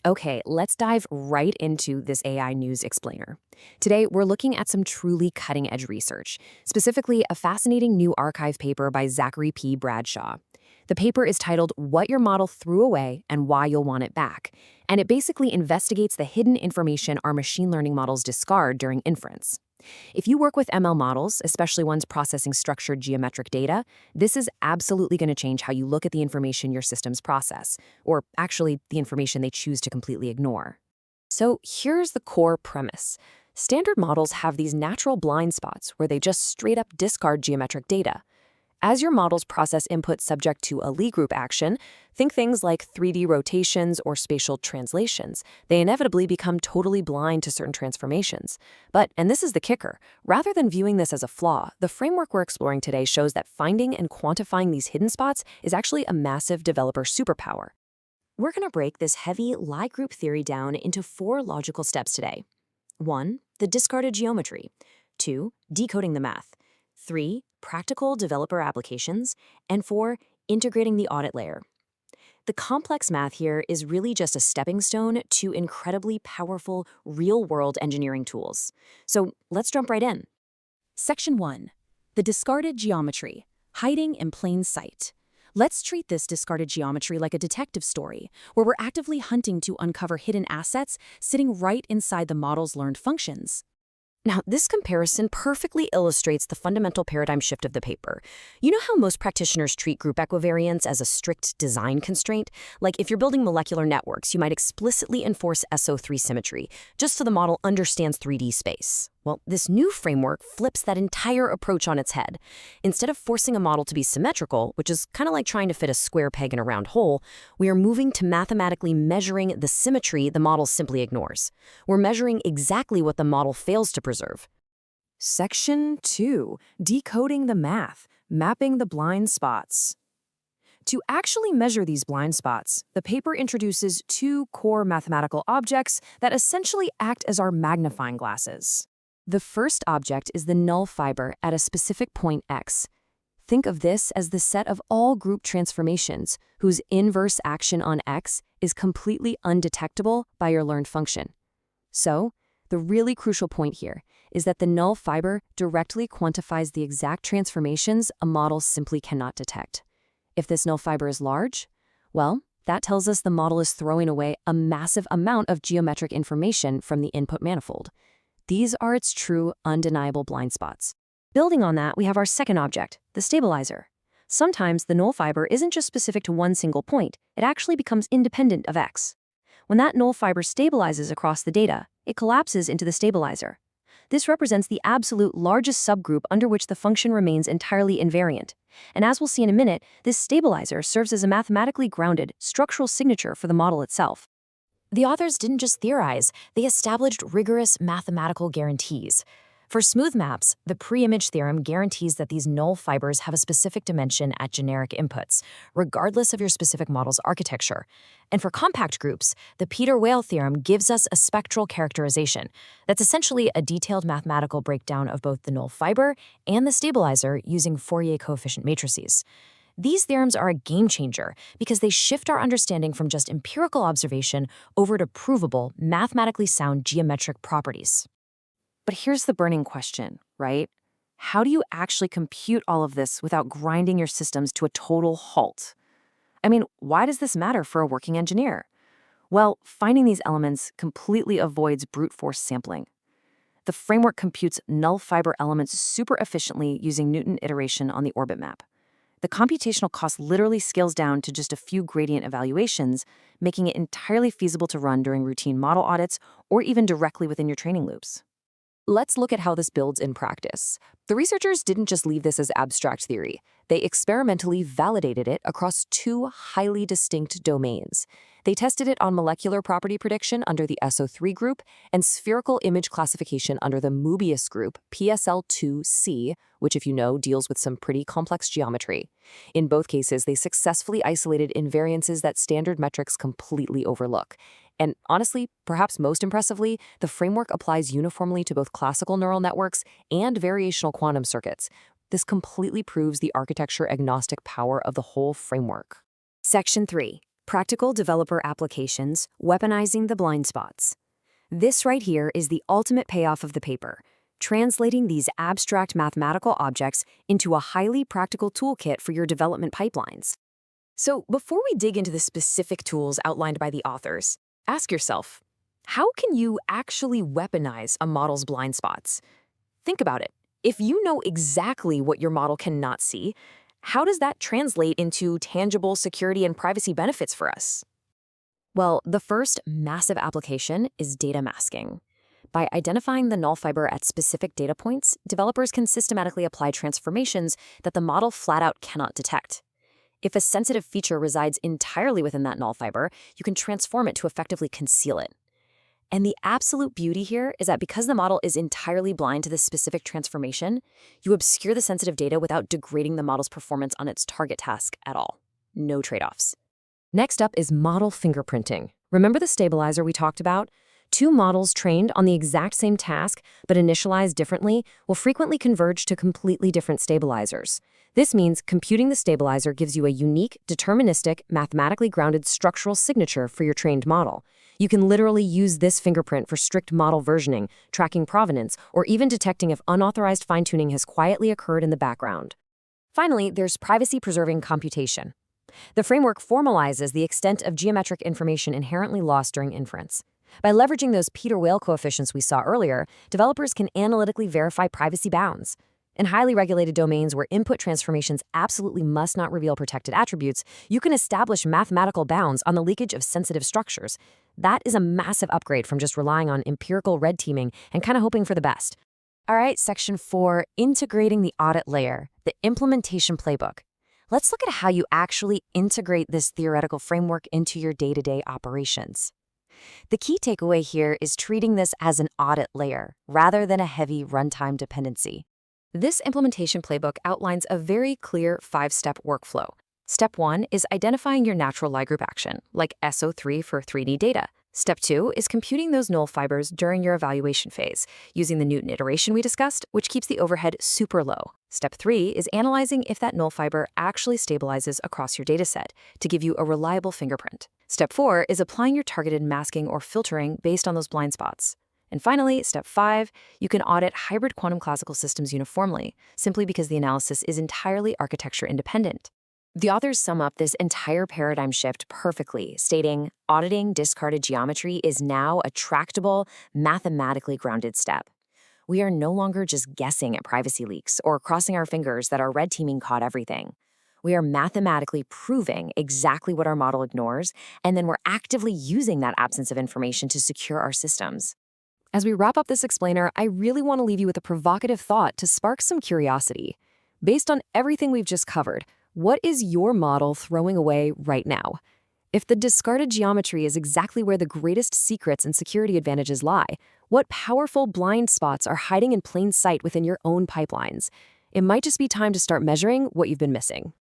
Okay, let's dive right into this AI news explainer. Today, we're looking at some truly cutting edge research, specifically a fascinating new archive paper by Zachary P. Bradshaw. The paper is titled What Your Model Threw Away and Why You'll Want It Back, and it basically investigates the hidden information our machine learning models discard during inference. If you work with ML models, especially ones processing structured geometric data, this is absolutely going to change how you look at the information your systems process, or actually the information they choose to completely ignore. So here's the core premise. Standard models have these natural blind spots where they just straight up discard geometric data. As your models process input subject to a Lie group action, think things like 3D rotations or spatial translations. They inevitably become totally blind to certain transformations. But, and this is the kicker, rather than viewing this as a flaw, the framework we're exploring today shows that finding and quantifying these hidden spots is actually a massive developer superpower. We're going to break this heavy Lie group theory down into 4 logical steps today. 1. The discarded geometry. 2. Decoding the math. 3. Practical developer applications. And 4. Integrating the audit layer. The complex math here is really just a stepping stone to incredibly powerful, real-world engineering tools. So let's jump right in. Section 1. The discarded geometry, hiding in plain sight. Let's treat this discarded geometry like a detective story, where we're actively hunting to uncover hidden assets sitting right inside the model's learned functions. Now, this comparison perfectly illustrates the fundamental paradigm shift of the paper. You know how most practitioners treat group equivariance as a strict design constraint? Like if you're building molecular networks, you might explicitly enforce SO3 symmetry, just so the model understands 3D space. Well, this new framework flips that entire approach on its head. Instead of forcing a model to be symmetrical, which is kind of like trying to fit a square peg in a round hole, we are moving to mathematically measuring the symmetry the model simply ignores. We're measuring exactly what the model fails to preserve. Section 2. Decoding the math, mapping the blind spots. To actually measure these blind spots, the paper introduces 2 core mathematical objects that essentially act as our magnifying glasses. The first object is the null fiber at a specific point x. Think of this as the set of all group transformations whose inverse action on x is completely undetectable by your learned function. So, the really crucial point here is that the null fiber directly quantifies the exact transformations a model simply cannot detect. If this null fiber is large, well, that tells us the model is throwing away a massive amount of geometric information from the input manifold. These are its true, undeniable blind spots. Building on that, we have our second object, the stabilizer. Sometimes the null fiber isn't just specific to one single point, it actually becomes independent of x. When that null fiber stabilizes across the data, it collapses into the stabilizer. This represents the absolute largest subgroup under which the function remains entirely invariant. And as we'll see in a minute, this stabilizer serves as a mathematically grounded, structural signature for the model itself. The authors didn't just theorize, they established rigorous mathematical guarantees. For smooth maps, the pre-image theorem guarantees that these null fibers have a specific dimension at generic inputs, regardless of your specific model's architecture. And for compact groups, the Peter-Weyl theorem gives us a spectral characterization. That's essentially a detailed mathematical breakdown of both the null fiber and the stabilizer using Fourier coefficient matrices. These theorems are a game changer because they shift our understanding from just empirical observation over to provable, mathematically sound geometric properties. But here's the burning question, right? How do you actually compute all of this without grinding your systems to a total halt? I mean, why does this matter for a working engineer? Well, finding these elements completely avoids brute force sampling. The framework computes null fiber elements super efficiently using Newton iteration on the orbit map. The computational cost literally scales down to just a few gradient evaluations, making it entirely feasible to run during routine model audits or even directly within your training loops. Let's look at how this builds in practice. The researchers didn't just leave this as abstract theory. They experimentally validated it across 2 highly distinct domains. They tested it on molecular property prediction under the SO3 group and spherical image classification under the Mobius group, PSL2C, which, if you know, deals with some pretty complex geometry. In both cases, they successfully isolated invariances that standard metrics completely overlook. And honestly, perhaps most impressively, the framework applies uniformly to both classical neural networks and variational quantum circuits. This completely proves the architecture-agnostic power of the whole framework. Section 3. Practical Developer Applications, Weaponizing the Blind Spots. This right here is the ultimate payoff of the paper, translating these abstract mathematical objects into a highly practical toolkit for your development pipelines. So before we dig into the specific tools outlined by the authors, ask yourself, how can you actually weaponize a model's blind spots? Think about it. If you know exactly what your model cannot see, how does that translate into tangible security and privacy benefits for us? Well, the first massive application is data masking. By identifying the null fiber at specific data points, developers can systematically apply transformations that the model flat out cannot detect. If a sensitive feature resides entirely within that null fiber, you can transform it to effectively conceal it. And the absolute beauty here is that because the model is entirely blind to this specific transformation, you obscure the sensitive data without degrading the model's performance on its target task at all. No trade-offs. Next up is model fingerprinting. Remember the stabilizer we talked about? Two models trained on the exact same task but initialized differently will frequently converge to completely different stabilizers. This means computing the stabilizer gives you a unique, deterministic, mathematically grounded structural signature for your trained model. You can literally use this fingerprint for strict model versioning, tracking provenance, or even detecting if unauthorized fine-tuning has quietly occurred in the background. Finally, there's privacy-preserving computation. The framework formalizes the extent of geometric information inherently lost during inference. By leveraging those Peter-Weyl coefficients we saw earlier, developers can analytically verify privacy bounds. In highly regulated domains where input transformations absolutely must not reveal protected attributes, you can establish mathematical bounds on the leakage of sensitive structures. That is a massive upgrade from just relying on empirical red teaming and kind of hoping for the best. All right, Section 4, Integrating the Audit Layer, the Implementation Playbook. Let's look at how you actually integrate this theoretical framework into your day-to-day operations. The key takeaway here is treating this as an audit layer rather than a heavy runtime dependency. This implementation playbook outlines a very clear 5-step workflow. Step 1 is identifying your natural lie group action, like SO3 for 3D data. Step 2 is computing those null fibers during your evaluation phase, using the Newton iteration we discussed, which keeps the overhead super low. Step 3 is analyzing if that null fiber actually stabilizes across your dataset to give you a reliable fingerprint. Step 4 is applying your targeted masking or filtering based on those blind spots. And finally, step 5, you can audit hybrid quantum classical systems uniformly, simply because the analysis is entirely architecture independent. The authors sum up this entire paradigm shift perfectly, stating, auditing discarded geometry is now a tractable, mathematically grounded step. We are no longer just guessing at privacy leaks or crossing our fingers that our red teaming caught everything. We are mathematically proving exactly what our model ignores, and then we're actively using that absence of information to secure our systems. As we wrap up this explainer, I really want to leave you with a provocative thought to spark some curiosity. Based on everything we've just covered, what is your model throwing away right now? If the discarded geometry is exactly where the greatest secrets and security advantages lie, what powerful blind spots are hiding in plain sight within your own pipelines? It might just be time to start measuring what you've been missing.